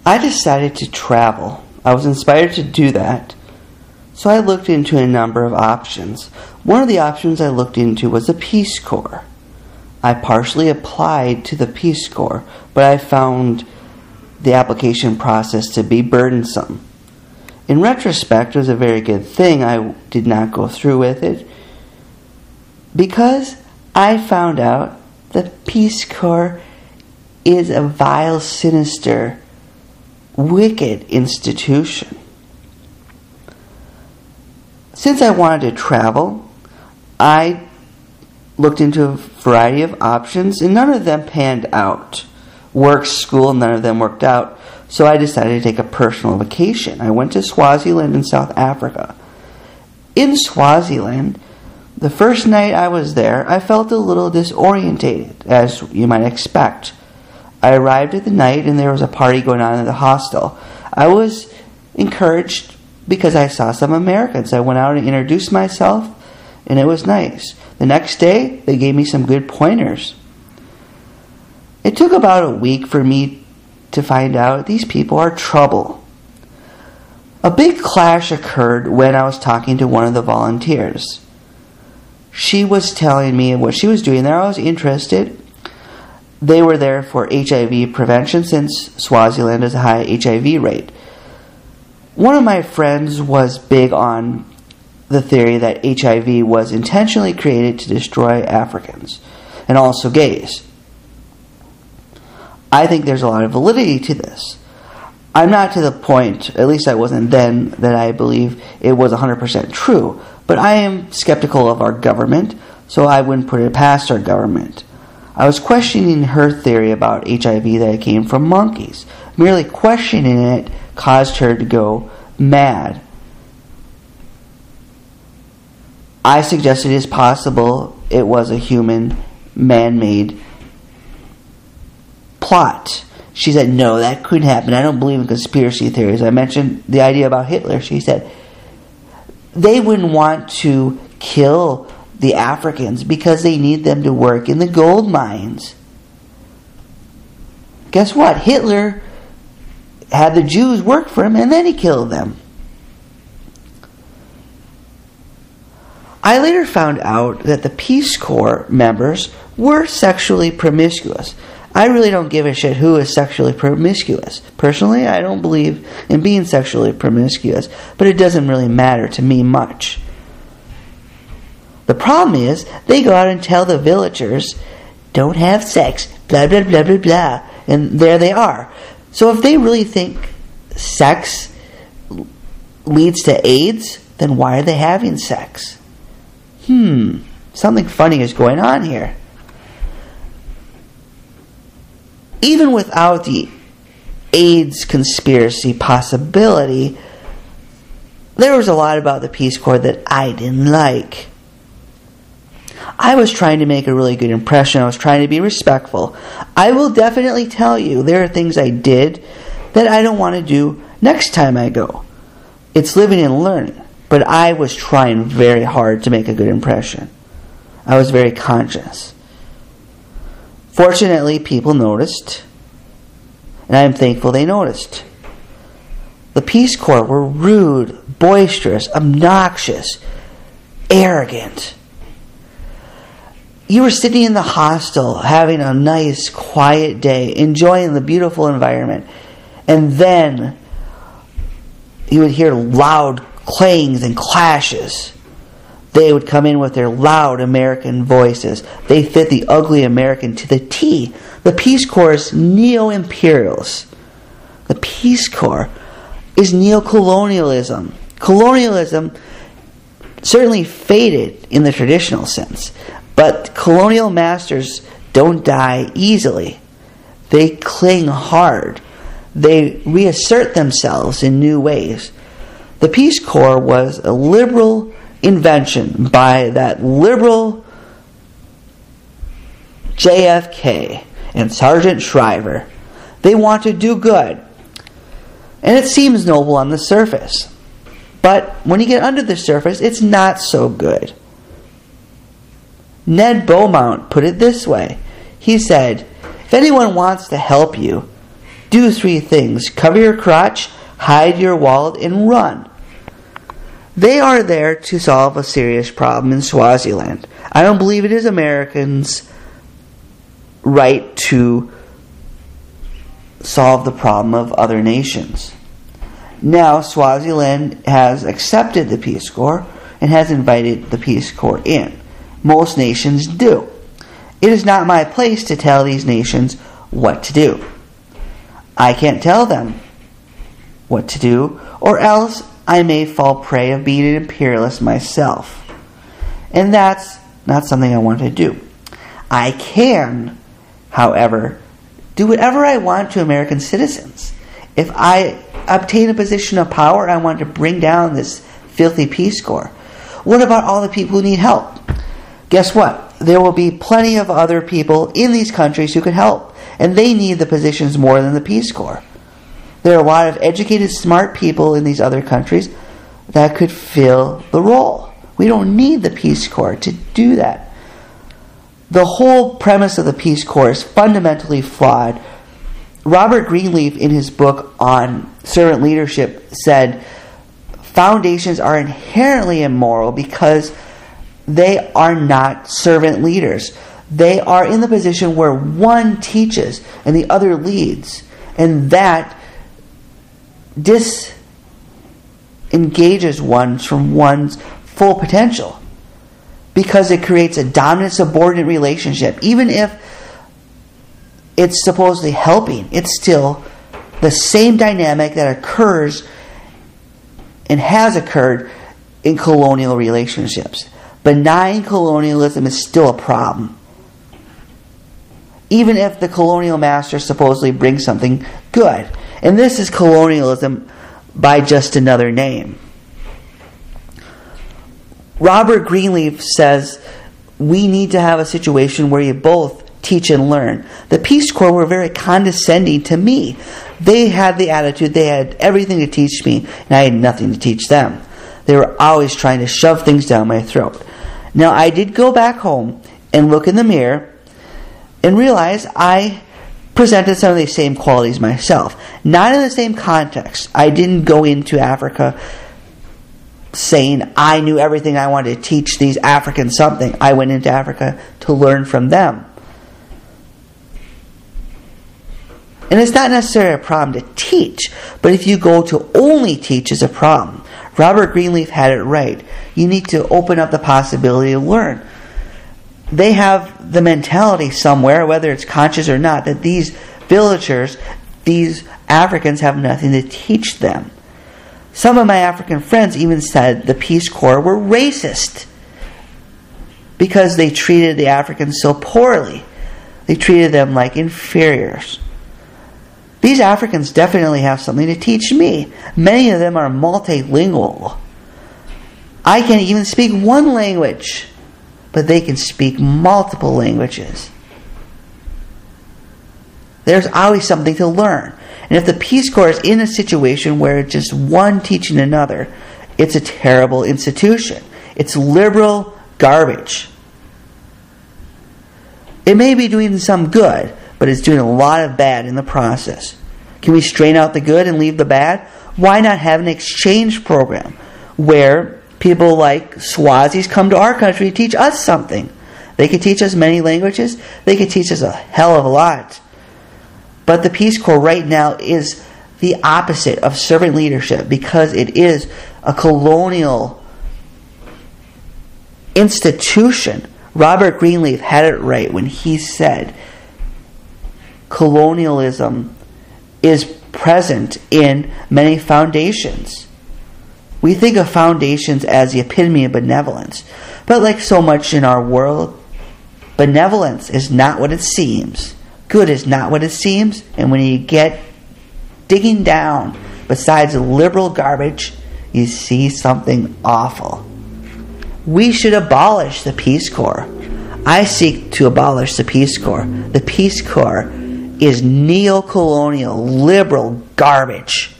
I decided to travel. I was inspired to do that. So I looked into a number of options. One of the options I looked into was the Peace Corps. I partially applied to the Peace Corps, but I found the application process to be burdensome. In retrospect, it was a very good thing I did not go through with it, because I found out the Peace Corps is a vile, sinister, wicked institution. Since I wanted to travel, I looked into a variety of options, and none of them panned out. Work, school, none of them worked out. So I decided to take a personal vacation. I went to Swaziland in South Africa. In Swaziland, the first night I was there, I felt a little disorientated, as you might expect. I arrived at the night and there was a party going on in the hostel. I was encouraged because I saw some Americans. I went out and introduced myself, and it was nice. The next day, they gave me some good pointers. It took about a week for me to find out these people are trouble. A big clash occurred when I was talking to one of the volunteers. She was telling me what she was doing there. I was interested. They were there for HIV prevention, since Swaziland has a high HIV rate. One of my friends was big on the theory that HIV was intentionally created to destroy Africans, and also gays. I think there's a lot of validity to this. I'm not to the point, at least I wasn't then, that I believe it was 100% true, but I am skeptical of our government, so I wouldn't put it past our government. I was questioning her theory about HIV that it came from monkeys. Merely questioning it caused her to go mad. I suggested it's possible it was a human, man-made plot. She said, no, that couldn't happen. I don't believe in conspiracy theories. I mentioned the idea about Hitler. She said, they wouldn't want to kill the Africans because they need them to work in the gold mines. Guess what? Hitler had the Jews work for him, and then he killed them. I later found out that the Peace Corps members were sexually promiscuous. I really don't give a shit who is sexually promiscuous. Personally, I don't believe in being sexually promiscuous, but it doesn't really matter to me much. The problem is, they go out and tell the villagers, don't have sex, blah, blah, blah, blah, blah, and there they are. So if they really think sex leads to AIDS, then why are they having sex? Something funny is going on here. Even without the AIDS conspiracy possibility, there was a lot about the Peace Corps that I didn't like. I was trying to make a really good impression. I was trying to be respectful. I will definitely tell you there are things I did that I don't want to do next time I go. It's living and learning. But I was trying very hard to make a good impression. I was very conscious. Fortunately, people noticed, and I am thankful they noticed. The Peace Corps were rude, boisterous, obnoxious, arrogant. You were sitting in the hostel, having a nice, quiet day, enjoying the beautiful environment, and then you would hear loud clangs and clashes. They would come in with their loud American voices. They fit the ugly American to the T. The Peace Corps is neo-imperialist. The Peace Corps is neo-colonialism. Colonialism certainly faded in the traditional sense, but colonial masters don't die easily. They cling hard. They reassert themselves in new ways. The Peace Corps was a liberal invention by that liberal JFK and Sergeant Shriver. They want to do good. And it seems noble on the surface. But when you get under the surface, it's not so good. Ned Beaumont put it this way. He said, if anyone wants to help you, Do 3 things. Cover your crotch, hide your wallet, and run. They are there to solve a serious problem in Swaziland. I don't believe it is Americans' right to solve the problem of other nations. Now, Swaziland has accepted the Peace Corps and has invited the Peace Corps in. Most nations do. It is not my place to tell these nations what to do. I can't tell them what to do, or else I may fall prey of being an imperialist myself. And that's not something I want to do. I can, however, do whatever I want to American citizens. If I obtain a position of power, I want to bring down this filthy Peace Corps. What about all the people who need help? Guess what? There will be plenty of other people in these countries who could help, and they need the positions more than the Peace Corps. There are a lot of educated, smart people in these other countries that could fill the role. We don't need the Peace Corps to do that. The whole premise of the Peace Corps is fundamentally flawed. Robert Greenleaf, in his book on servant leadership, said foundations are inherently immoral because they are not servant leaders. They are in the position where one teaches and the other leads, and that disengages one from one's full potential because it creates a dominant-subordinate relationship. Even if it's supposedly helping, it's still the same dynamic that occurs and has occurred in colonial relationships. Benign colonialism is still a problem, even if the colonial master supposedly brings something good. And this is colonialism by just another name. Robert Greenleaf says we need to have a situation where you both teach and learn. The Peace Corps were very condescending to me. They had the attitude they had everything to teach me, and I had nothing to teach them. They were always trying to shove things down my throat. Now, I did go back home and look in the mirror and realize I presented some of the same qualities myself. Not in the same context. I didn't go into Africa saying I knew everything I wanted to teach these Africans something. I went into Africa to learn from them. And it's not necessarily a problem to teach, but if you go to only teach is a problem. Robert Greenleaf had it right. You need to open up the possibility to learn. They have the mentality somewhere, whether it's conscious or not, that these villagers, these Africans, have nothing to teach them. Some of my African friends even said the Peace Corps were racist because they treated the Africans so poorly. They treated them like inferiors. These Africans definitely have something to teach me. Many of them are multilingual. I can't even speak one language, but they can speak multiple languages. There's always something to learn. And if the Peace Corps is in a situation where it's just one teaching another, it's a terrible institution. It's liberal garbage. It may be doing some good, but it's doing a lot of bad in the process. Can we strain out the good and leave the bad? Why not have an exchange program where people like Swazis come to our country to teach us something? They could teach us many languages. They could teach us a hell of a lot. But the Peace Corps right now is the opposite of servant leadership because it is a colonial institution. Robert Greenleaf had it right when he said colonialism is present in many foundations. We think of foundations as the epitome of benevolence. But like so much in our world, benevolence is not what it seems. Good is not what it seems. And when you get digging down besides the liberal garbage, you see something awful. We should abolish the Peace Corps. I seek to abolish the Peace Corps. The Peace Corps is neo-colonial, liberal garbage.